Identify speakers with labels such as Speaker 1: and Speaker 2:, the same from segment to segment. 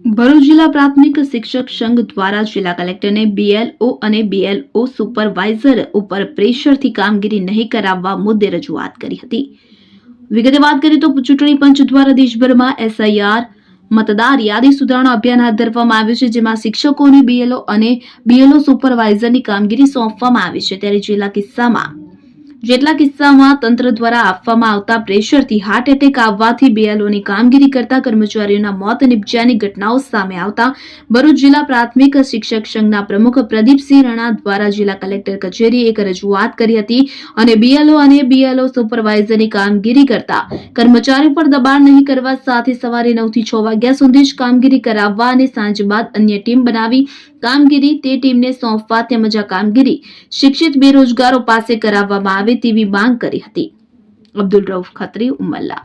Speaker 1: ભરૂચ જિલ્લા પ્રાથમિક શિક્ષક સંઘ દ્વારા જિલ્લા કલેક્ટરને બીએલઓ અને બીએલઓ સુપરવાઇઝર ઉપર પ્રેશરથી કામગીરી નહીં કરાવવા મુદ્દે રજૂઆત કરી હતી। વિગતે વાત કરીએ તો ચૂંટણી પંચ દ્વારા દેશભરમાં એસઆઈઆર મતદાર યાદી સુધારણા અભિયાન હાથ ધરવામાં આવ્યું છે, જેમાં શિક્ષકોને બીએલઓ અને બીએલઓ સુપરવાઇઝરની કામગીરી સોંપવામાં આવી છે। ત્યારે જેટલા કિસ્સામાં તંત્ર દ્વારા આપવામાં આવતા પ્રેશરથી હાર્ટ એટેક આવવાથી બીએલઓની કામગીરી કરતા કર્મચારીઓના મોત નિપજ્યાની ઘટનાઓ સામે આવતા ભરૂચ જિલ્લા પ્રાથમિક શિક્ષક સંઘના પ્રમુખ પ્રદીપસિંહ રણા દ્વારા જિલ્લા કલેક્ટર કચેરીએ એક રજૂઆત કરી હતી અને બીએલઓ અને બીએલઓ સુપરવાઇઝરની કામગીરી કરતા કર્મચારીઓ પર દબાણ નહીં કરવા સાથે સવારે 9 થી 6 વાગ્યા સુધી જ કામગીરી કરાવવા અને સાંજ બાદ અન્ય ટીમ બનાવી કામગીરી તે ટીમને સોંપવા તેમજ આ કામગીરી શિક્ષિત બેરોજગારો પાસે કરાવવામાં આવે તેવી માંગ કરી હતી। અબ્દુલ રઉફ ખત્રી, ઉમલ્લા।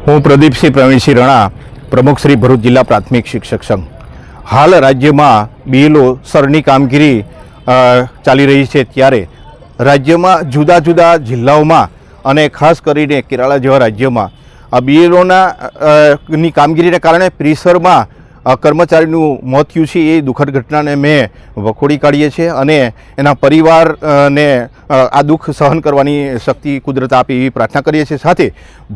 Speaker 2: હું પ્રદીપસિંહ પ્રવીણસિંહ રણા, પ્રમુખ શ્રી ભરૂચ જિલ્લા પ્રાથમિક શિક્ષક સંઘ। હાલ રાજ્યમાં બીએલઓ સરની કામગીરી ચાલી રહી છે, ત્યારે રાજ્યમાં જુદા જુદા જિલ્લાઓમાં અને ખાસ કરીને કેરાલા જેવા રાજ્યોમાં આ બીએલઓની કામગીરીને કારણે પ્રેશરમાં કર્મચારીનું મોત થયું છે। એ દુઃખદ ઘટનાને મેં વખોડી કાઢીએ છીએ અને એના પરિવારને આ દુઃખ સહન કરવાની શક્તિ કુદરત આપે એવી પ્રાર્થના કરીએ છીએ। સાથે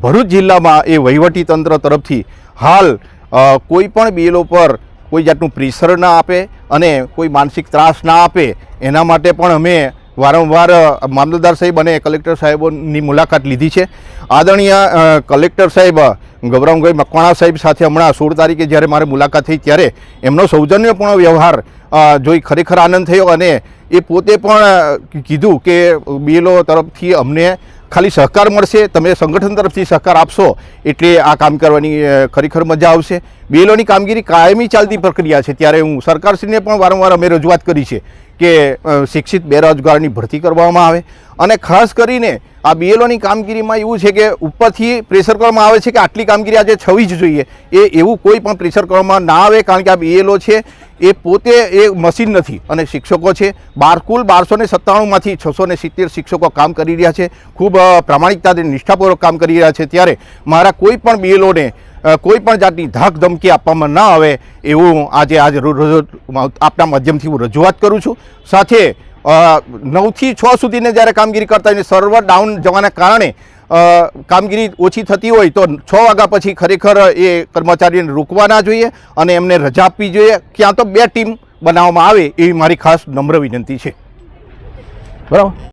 Speaker 2: ભરૂચ જિલ્લામાં એ વહીવટી તંત્ર તરફથી હાલ કોઈ પણ બીએલઓ પર કોઈ જાતનું પ્રેશર ના આપે અને કોઈ માનસિક ત્રાસ ના આપે એના માટે પણ અમે વારંવાર મામલતદાર સાહેબ અને કલેક્ટર સાહેબોની મુલાકાત લીધી છે। આદરણીય કલેક્ટર સાહેબ ગૌરવભાઈ મકવાણા સાહેબ સાથે હમણાં 16 તારીખે જ્યારે મારે મુલાકાત થઈ ત્યારે એમનો સૌજન્યપૂર્ણ વ્યવહાર જોઈ ખરેખર આનંદ થયો અને એ પોતે પણ કીધું કે બીએલઓ તરફથી અમને ખાલી સહકાર મળશે, તમે સંગઠન તરફથી સહકાર આપશો એટલે આ કામ કરવાની ખરેખર મજા આવશે। બીએલઓની કામગીરી કાયમી ચાલતી પ્રક્રિયા છે, ત્યારે હું સરકારશ્રીને પણ વારંવાર અમે રજૂઆત કરી છે કે શિક્ષિત બેરોજગારની ભરતી કરવામાં આવે અને ખાસ કરીને આ બીએલઓની કામગીરીમાં એવું છે કે ઉપરથી પ્રેશર કરવામાં આવે છે કે આટલી કામગીરી આજે થવી જ જોઈએ, એવું કોઈ પણ પ્રેશર કરવામાં ના આવે, કારણ કે આ બીએલઓ છે એ પોતે એ મશીન નથી અને શિક્ષકો છે। કુલ 1297માંથી 670 શિક્ષકો કામ કરી રહ્યા છે, ખૂબ પ્રામાણિકતા અને નિષ્ઠાપૂર્વક કામ કરી રહ્યા છે। ત્યારે મારા કોઈ પણ બીએલઓને કોઈ પણ જાતની ધાક ધમકી આપવામાં ના આવે એવું આજે આપના માધ્યમથી હું રજૂઆત કરું છું। સાથે 9 થી 6 સુધીને જ્યારે કામગીરી કરતા હોય, સર્વર ડાઉન જવાના કારણે કામગીરી ઓછી થતી હોય તો 6 વાગ્યા પછી ખરેખર એ કર્મચારીને રોકવા ના જોઈએ અને એમને રજા આપવી જોઈએ, ક્યાં તો 2 ટીમ બનાવવામાં આવે એવી મારી ખાસ નમ્ર વિનંતી છે। બરાબર।